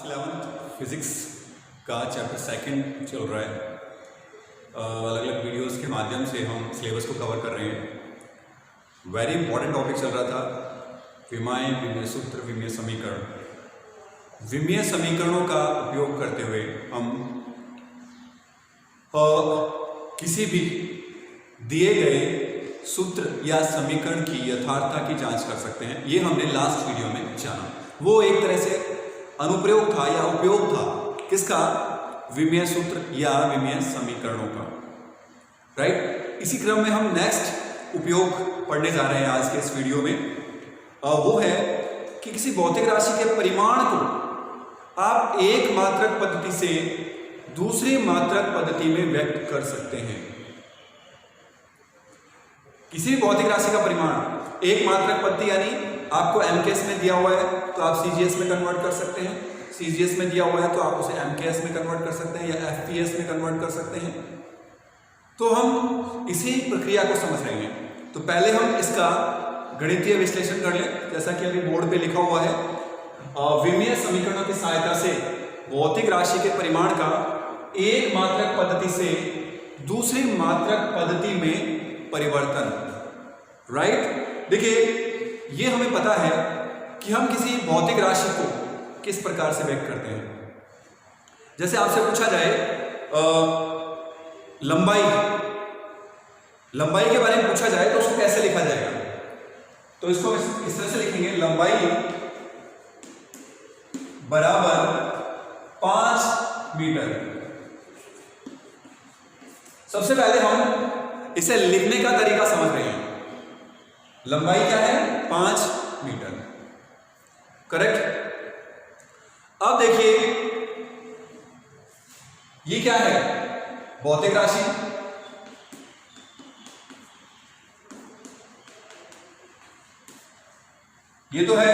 11th physics का chapter second चल रहा है। अलग अलग वीडियोस के माध्यम से हम सिलेबस को कवर कर रहे हैं। वेरी इंपॉर्टेंट टॉपिक चल रहा था विमाएँ, विमीय सूत्र, विमीय समीकरण। विमीय समीकरणों का उपयोग करते हुए हम किसी भी दिए गए सूत्र या समीकरण की यथार्थता की जांच कर सकते हैं। ये हमने लास्ट वीडियो में जाना। वो एक तरह से अनुप्रयोग था या उपयोग था किसका? विमीय सूत्र या विमीय समीकरणों का, राइट। इसी क्रम में हम नेक्स्ट उपयोग पढ़ने जा रहे हैं आज के इस वीडियो में। वो है कि किसी भौतिक राशि के परिमाण को आप एक मात्रक पद्धति से दूसरी मात्रक पद्धति में व्यक्त कर सकते हैं। किसी भी भौतिक राशि का परिमाण एक मात्रक पद्धति यानी आपको एमकेएस में दिया हुआ है तो आप सीजीएस में कन्वर्ट कर सकते हैं, सीजीएस में दिया हुआ है तो आप उसे एमकेएस में कन्वर्ट कर सकते हैं या एफपीएस में कन्वर्ट कर सकते हैं। तो हम इसी प्रक्रिया को समझ रहे हैं। तो पहले हम इसका गणितीय विश्लेषण कर लें, जैसा कि अभी बोर्ड पे लिखा हुआ है। विमीय समीकरणों की सहायता से भौतिक राशि के परिमाण का एक मात्रक पद्धति से दूसरी मात्रक पद्धति में परिवर्तन, राइट। देखिए, ये हमें पता है कि हम किसी भौतिक राशि को किस प्रकार से व्यक्त करते हैं। जैसे आपसे पूछा जाए लंबाई के बारे में पूछा जाए तो उसको कैसे लिखा जाएगा, तो इसको इस तरह से लिखेंगे, लंबाई बराबर 5 मीटर। सबसे पहले हम इसे लिखने का तरीका समझ रहे हैं। लंबाई क्या है? 5 मीटर, करेक्ट। अब देखिए, ये क्या है? भौतिक राशि। ये तो है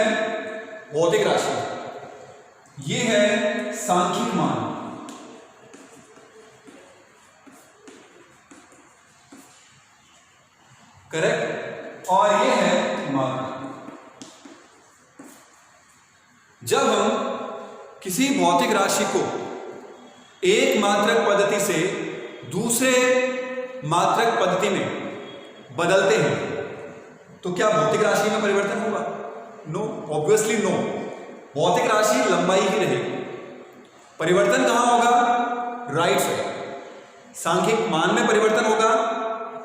भौतिक राशि, ये है सांख्यिक मान। करेक्ट। और ये है मात्रक। जब हम किसी भौतिक राशि को एक मात्रक पद्धति से दूसरे मात्रक पद्धति में बदलते हैं तो क्या भौतिक राशि में परिवर्तन होगा? No, obviously no. भौतिक राशि लंबाई ही रहेगी। परिवर्तन कहां होगा? राइट साइड, सांख्यिक मान में परिवर्तन होगा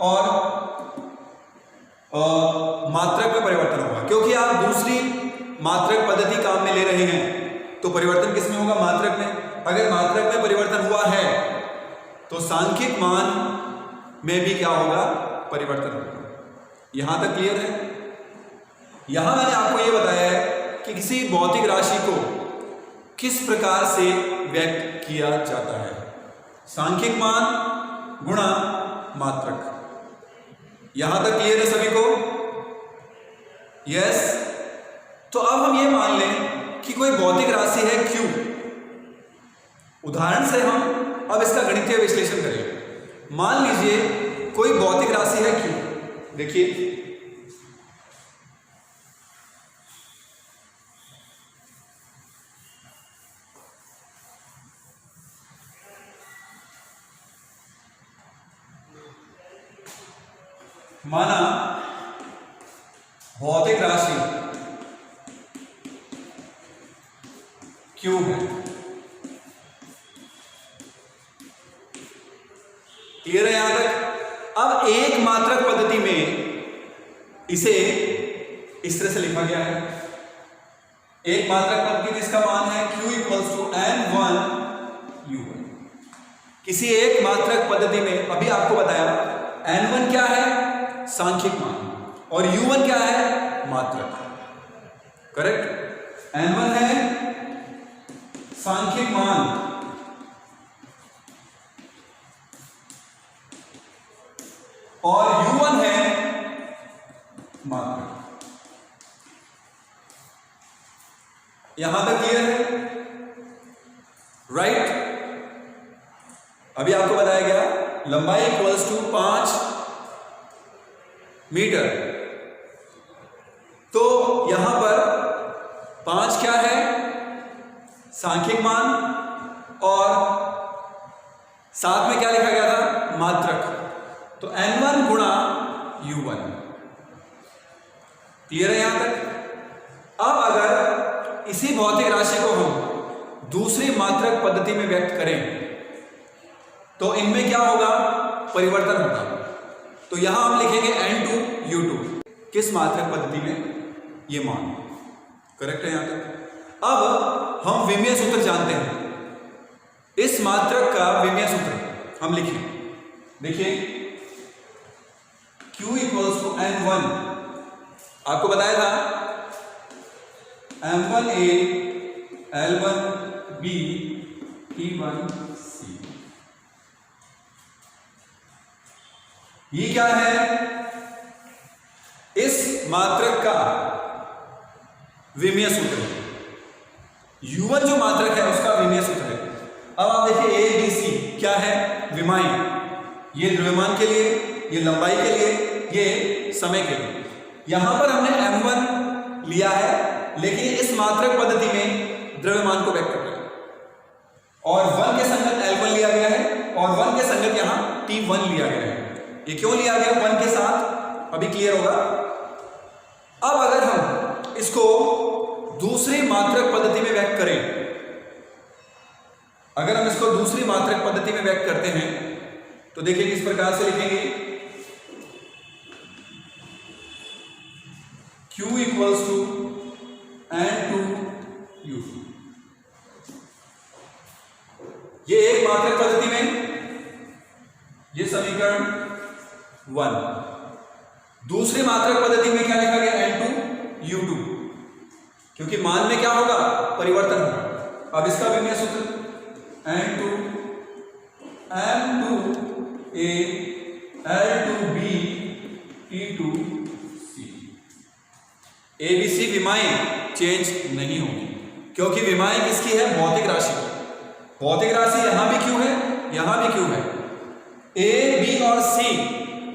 और मात्रक में परिवर्तन होगा। क्योंकि आप दूसरी मात्रक पद्धति काम में ले रहे हैं तो परिवर्तन किस में होगा? मात्रक में। अगर मात्रक में परिवर्तन हुआ है तो सांख्यिक मान में भी क्या होगा? परिवर्तन होगा। यहां तक क्लियर है? यहां मैंने आपको यह बताया है कि किसी भौतिक राशि को किस प्रकार से व्यक्त किया जाता है। सांख्यिक मान गुणा मात्रक। यहां तक क्लियर है सभी को? यस। तो अब हम ये मान लें कि कोई भौतिक राशि है Q। उदाहरण से हम अब इसका गणितीय विश्लेषण करें। मान लीजिए कोई भौतिक राशि है Q। देखिए, माना भौतिक राशि Q है। क्लियर है यहां तक? अब एक मात्रक पद्धति में इसे इस तरह से लिखा गया है। एक मात्रक पद्धति में इसका मान है Q equals to N1 U1। किसी एक मात्रक पद्धति में अभी आपको बताया N1 क्या है? सांख्यिक मान, और U1 क्या है? मात्रक। करेक्ट। N1 है सांख्यिक मान और U1 है मात्रक। यहां तक क्लियर है? राइट। अभी आपको बताया गया लंबाई इक्वल्स टू 5 मीटर। तो यहां पर 5 क्या है? सांख्यिक मान और साथ में क्या लिखा गया था, मात्रक। तो n1 गुणा u1। क्लियर है यहां तक। अब अगर इसी भौतिक राशि को हम दूसरी मात्रक पद्धति में व्यक्त करें तो इनमें क्या होगा, परिवर्तन होगा। तो यहां हम लिखेंगे n2 u2, किस मात्रक पद्धति में, ये मान। करेक्ट है यहां तक। अब हम विमीय सूत्र जानते हैं, इस मात्रक का विमीय सूत्र हम लिखें। देखिए Q इक्वल्स टू n1, आपको बताया था m1a l1b t1c। ये क्या है, इस मात्रक का विमीय सूत्र है। u1 जो मात्रक है उसका विमीय सूत्र है। अब आप देखिए a b c क्या है, विमाएं। ये द्रव्यमान के लिए, ये लंबाई के लिए, ये समय के लिए। यहां पर हमने m1 लिया है, लेकिन इस मात्रक पद्धति में द्रव्यमान को व्यक्त कर रहे हैं और 1 के संगत l1 लिया गया है और 1 के संगत यहां t1 लिया गया है। ये क्यों लिया गया 1 के साथ, अभी क्लियर होगा। अब अगर हम इसको दूसरी मात्रक पद्धति में व्यक्त करें, अगर हम इसको दूसरी मात्रक पद्धति में व्यक्त करते हैं तो देखिए किस प्रकार से लिखेंगे, Q equals to n2 u2। ये एक मात्रक पद्धति में, ये समीकरण 1। दूसरी मात्रक पद्धति में क्या लिखा गया, n2 u2, क्योंकि मान में क्या होगा, परिवर्तन होगा। अब इसका विमीय सूत्र n2 m2a l2b t2c। abc विमाएं change नहीं होंगी, क्योंकि विमाएं किसकी है, भौतिक राशि। भौतिक राशि यहां भी क्यों है, यहां भी क्यों है। a b और c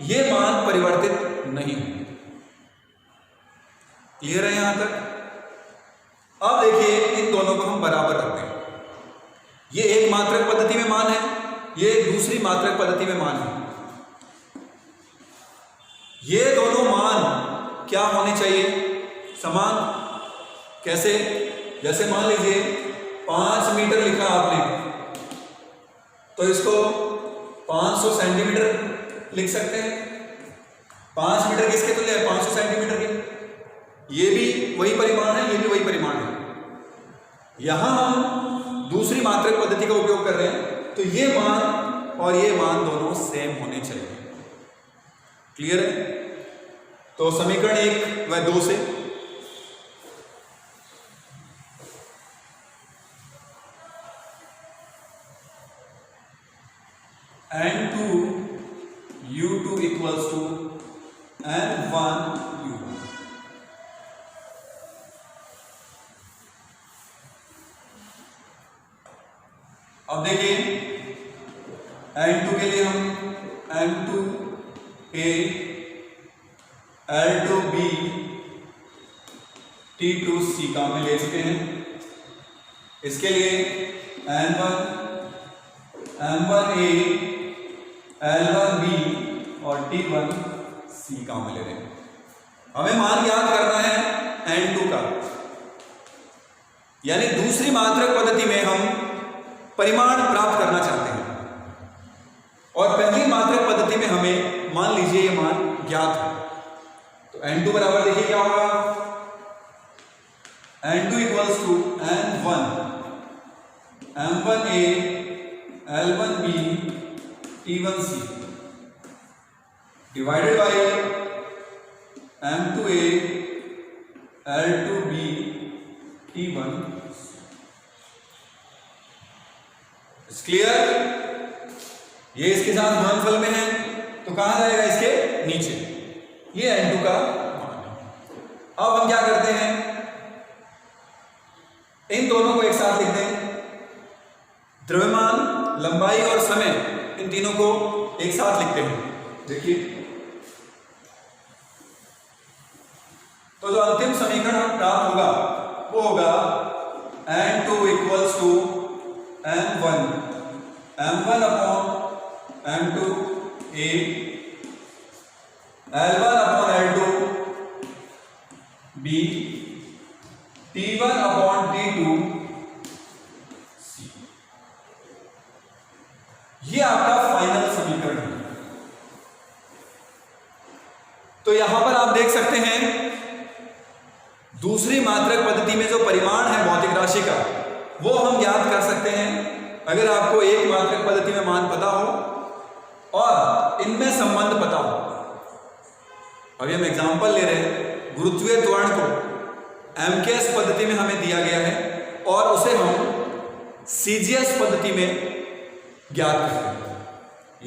ये मान परिवर्तित नहीं होंगे। क्लियर है यहां तक। अब देखिए इन दोनों को हम बराबर रखते हैं। ये एक मात्रक पद्धति में मान है, ये दूसरी मात्रक पद्धति में मान है। ये दोनों मान क्या होने चाहिए, समान। कैसे, जैसे मान लीजिए 5 मीटर लिखा आपने, तो इसको 500 सेंटीमीटर लिख सकते हैं। 5 मीटर किसके तुल्य है, 500 सेंटीमीटर के। ये भी वही परिमाण है, ये भी वही परिमाण है। यहां हम दूसरी मात्रक पद्धति का उपयोग कर रहे हैं, तो ये मान और ये मान दोनों सेम होने चाहिए। क्लियर है। तो समीकरण 1 व 2 से n2 u2 equals to n1 u1। अब देखिए n2 के लिए हम m2a l2b t2c काम में ले चुके हैं। इसके लिए n1 m1a l1b और t1c काम में ले रहे हैं। हमें मान याद करना है n2 का, यानी दूसरी मात्रक पद्धति में हम परिमाण प्राप्त करना चाहते हैं और पहली मात्रक पद्धति में हमें मान लीजिए ये मान ज्ञात है। तो n2 बराबर देखिए क्या होगा, n2 equals to n1 m1a l1b t1c divided by m2a l2b t1c। Clear. ये इसके साथ गुणनफल में है तो कहां जाएगा, इसके नीचे। ये n2 का मान है। अब हम क्या करते हैं, इन दोनों को एक साथ लिख दें। द्रव्यमान, लंबाई और समय, इन तीनों को एक साथ लिखते हैं। देखिए तो जो अंतिम समीकरण प्राप्त होगा वो होगा n2 equals to m1 upon m2 a, l1 upon l2 b, t1 upon t2 c। ये आपका फाइनल समीकरण है। तो यहां पर आप देख सकते हैं दूसरी मात्रक पद्धति में जो परिमाण है भौतिक राशि का वो हम ज्ञात कर सकते हैं अगर आपको एक मात्रक पद्धति में मान पता हो और इनमें संबंध पता हो। अभी हम एग्जांपल ले रहे हैं, गुरुत्वीय त्वरण को एमकेएस पद्धति में हमें दिया गया है और उसे हम सीजीएस पद्धति में ज्ञात करते हैं।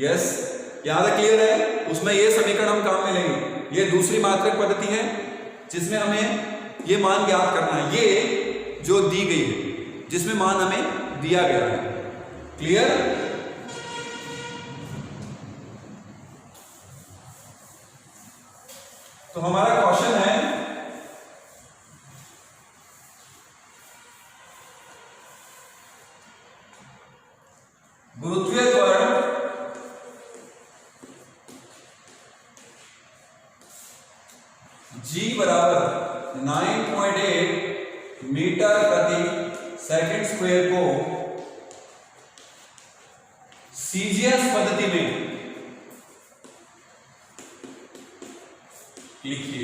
यस, यहां तक क्लियर है? उसमें ये समीकरण हम काम में लेंगे। ये दूसरी मात्रक पद्धति है जिसमें हमें ये मान ज्ञात करना है, ये जो दी गई है जिसमें मान हमें दिया गया है। क्लियर? तो हमारा क्वेश्चन है गुरुत्वीय त्वरण G बराबर 9.8 मीटर प्रति सेकंड स्क्वायर को सीजीएस पद्धति में लिखिए।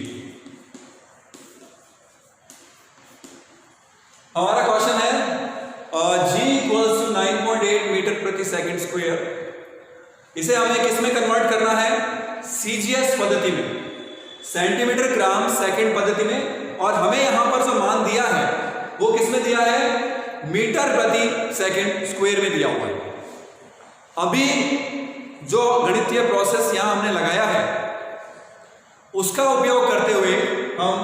हमारा क्वेश्चन है G इक्वल्स टू 9.8 मीटर प्रति सेकंड स्क्वायर। इसे हमें किस में कन्वर्ट करना है? सीजीएस पद्धति में, सेंटीमीटर ग्राम सेकंड पद्धति में। और हमें यहां पर जो मान दिया है वो किस में दिया है? मीटर प्रति सेकंड स्क्वायर में दिया हुआ है। अभी जो गणितीय प्रोसेस यहां हमने लगाया है उसका उपयोग करते हुए हम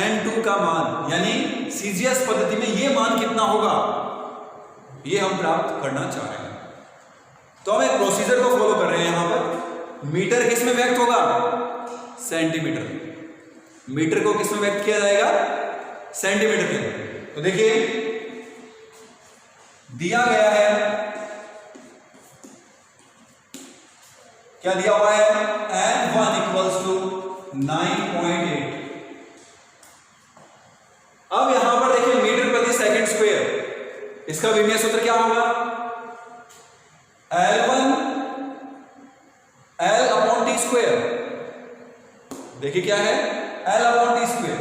n2 का मान यानी सीजीएस पद्धति में ये मान कितना होगा ये हम प्राप्त करना चाह रहे हैं। तो हम एक प्रोसीजर को फॉलो कर रहे हैं। यहां पर मीटर किस में व्यक्त होगा? सेंटीमीटर। मीटर को किस में व्यक्त किया जाएगा? सेंटीमीटर के। तो देखिए दिया गया है, क्या दिया हुआ है? n1 equals to 9.8। अब यहां पर देखिए मीटर प्रति सेकंड स्क्वायर, इसका विमीय सूत्र क्या होगा? L1 L upon T square. देखिए क्या है? L upon T square,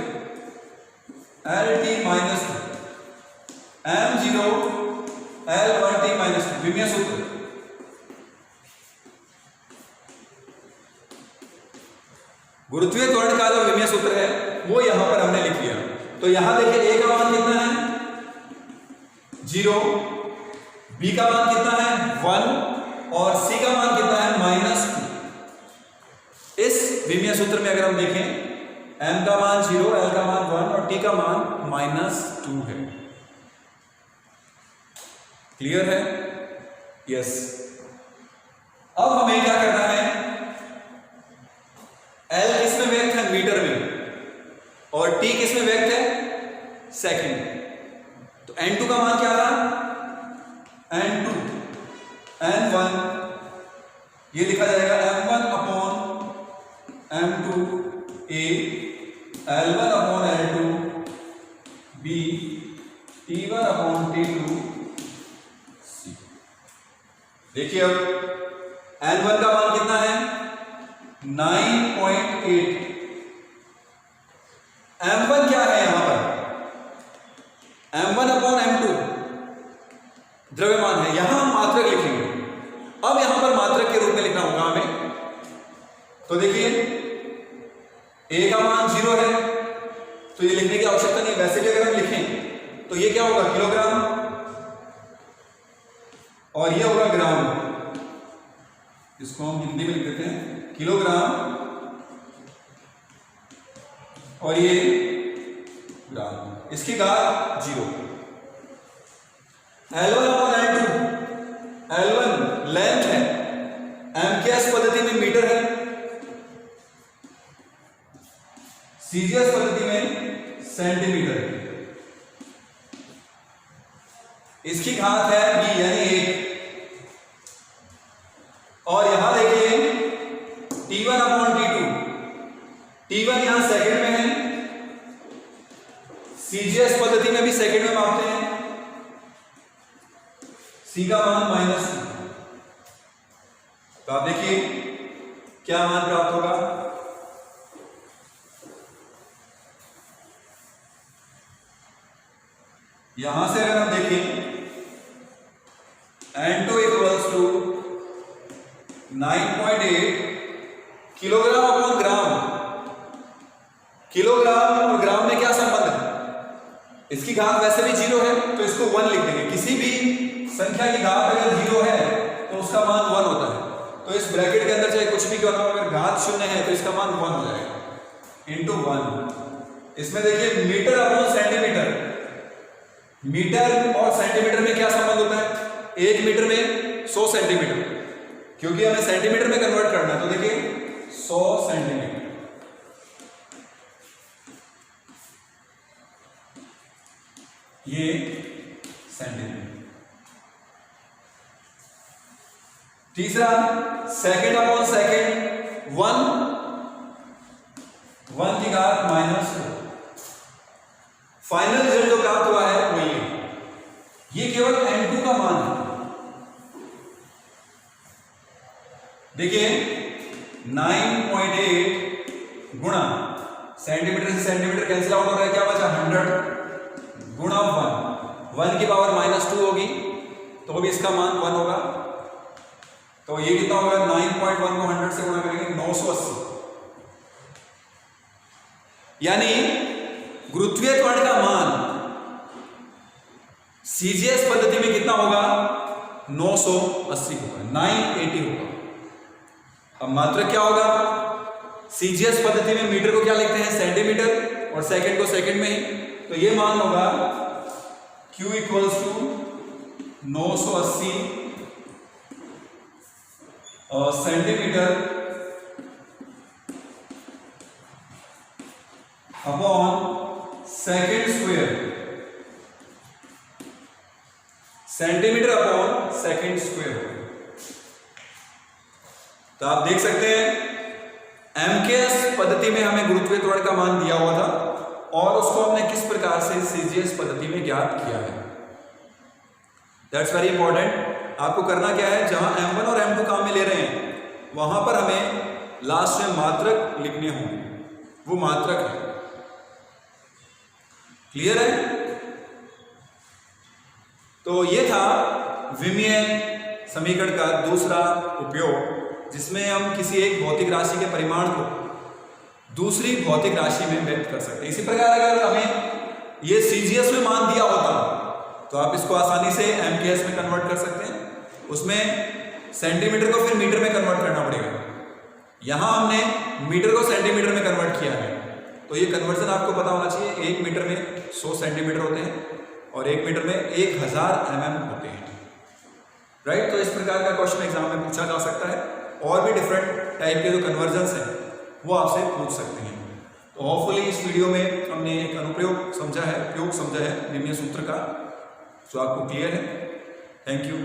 LT minus M0 L1T minus विमीय सूत्र। गुरुत्वीय त्वरण का जो विमीय सूत्र है वो यहां पर हमने लिख लिया। तो यहां देखिए A का मान कितना है? 0, B का मान कितना है? 1 और C का मान कितना है? -2। इस विमीय सूत्र में अगर हम देखें M का मान 0, L का मान 1 और T का मान -2 है। क्लियर है? यस। अब हमें क्या करना है? L किस में व्यक्त है? मीटर में। और T किस में व्यक्त है? सेकंड। तो n2 का मान क्या रहा? n2 n1 ये लिखा जाएगा m1 upon m2 a, l1 upon l2 b, t1 upon t2 c। देखिए अब n1 का मान कितना है? 9.8। m1 क्या है यहां पर? m1 अपॉन m2 द्रव्यमान है। यहां हम मात्रक लिखेंगे। अब यहां पर मात्रक के रूप में लिखना होगा हमें। तो देखिए a का मान 0 है तो ये लिखने की आवश्यकता नहीं। वैसे भी अगर हम लिखें तो ये क्या होगा? किलोग्राम, और ये होगा ग्राम। इसको हम हिंदी में लिख देते हैं किलोग्राम, और ये ग्राम। इसकी घात 0। L1 और L2, L1 लेंथ है, एमकेएस पद्धति में मीटर है, सीजीएस पद्धति में सेंटीमीटर है। इसकी इसकी घात है b यानी 8, और यहां देखिए T1 अपॉन T2, T1 यहां सेकंड में है, सीजीएस पद्धति में भी सेकंड में मापते हैं, c का मान -2, तो आप देखिए क्या मान प्राप्त होगा। यहां से अगर हम देखें N2 equals to 9.8 kilogram upon gram. Kilogram और ग्राम में क्या संबंध है? इसकी घात वैसे भी 0 है तो इसको 1 लिख देंगे। किसी भी संख्या की घात अगर 0 है तो उसका मान 1 होता है, तो इस ब्रैकेट के अंदर चाहे कुछ भी क्यों ना हो, अगर घात 0 है तो इसका मान 1 हो जाएगा इंटू 1। इसमें देखिए मीटर अपॉन सेंटीमीटर, मीटर और सेंटीमीटर में क्या संबंध होता है? 1 मीटर में 100 सेंटीमीटर, क्योंकि हमें सेंटीमीटर में कन्वर्ट करना है, तो देखिए 100 सेंटीमीटर, ये सेंटीमीटर। तीसरा सेकंड अपॉन सेकंड, 1 की घात -2। फाइनल रिजल्ट जो प्राप्त हुआ है वो ये केवल N2 का मान है। देखिए 9.8 गुणा सेंटीमीटर से सेंटीमीटर कैंसिल आउट हो रहा है, क्या बचा 100 गुणा 1 की पावर -2 होगी तो भी इसका मान 1 होगा। तो ये कितना होगा? 9.1 को 100 से गुणा करेंगे 980, यानी गुरुत्वीय त्वरण का मान सीजीएस पद्धति में कितना होगा? 980 होगा, 980 होगा। अब मात्रक क्या होगा? सीजीएस पद्धति में मीटर को क्या लिखते हैं? सेंटीमीटर, और सेकंड को सेकंड में ही, तो ये मान होगा Q equals to 980 centimetre upon second square, centimetre upon second square. तो आप देख सकते हैं एमकेएस पद्धति में हमें गुरुत्वीय त्वरण का मान दिया हुआ था और उसको हमने किस प्रकार से सीजीएस पद्धति में ज्ञात किया है। That's very important. आपको करना क्या है, जहां M1 और M2 काम में ले रहे हैं वहां पर हमें लास्ट में मात्रक लिखने होंगे, वो मात्रक है। क्लियर है? तो ये था विमीय समीकरण का दूसरा उपयोग, जिसमें हम किसी एक भौतिक राशि के परिमाण को दूसरी भौतिक राशि में व्यक्त कर सकते हैं। इसी प्रकार अगर हमें ये सीजीएस में मान दिया होता तो आप इसको आसानी से एमकेएस में कन्वर्ट कर सकते हैं। उसमें सेंटीमीटर को फिर मीटर में कन्वर्ट करना पड़ेगा। यहां हमने मीटर को सेंटीमीटर में कन्वर्ट किया है, तो ये कन्वर्जन आपको पता होना चाहिए। 1 मीटर में 100 सेंटीमीटर होते हैं और 1 मीटर में 1000 mm होते हैं, राइट। तो इस प्रकार का क्वेश्चन एग्जाम में पूछा जा सकता है। और भी डिफरेंट टाइप के जो कन्वर्जन्स हैं वो आपसे पूछ सकते हैं। तो होपफुली इस वीडियो में हमने एक अनुप्रयोग समझा है, उपयोग समझा है विमीय सूत्र का, जो आपको क्लियर है। Thank you.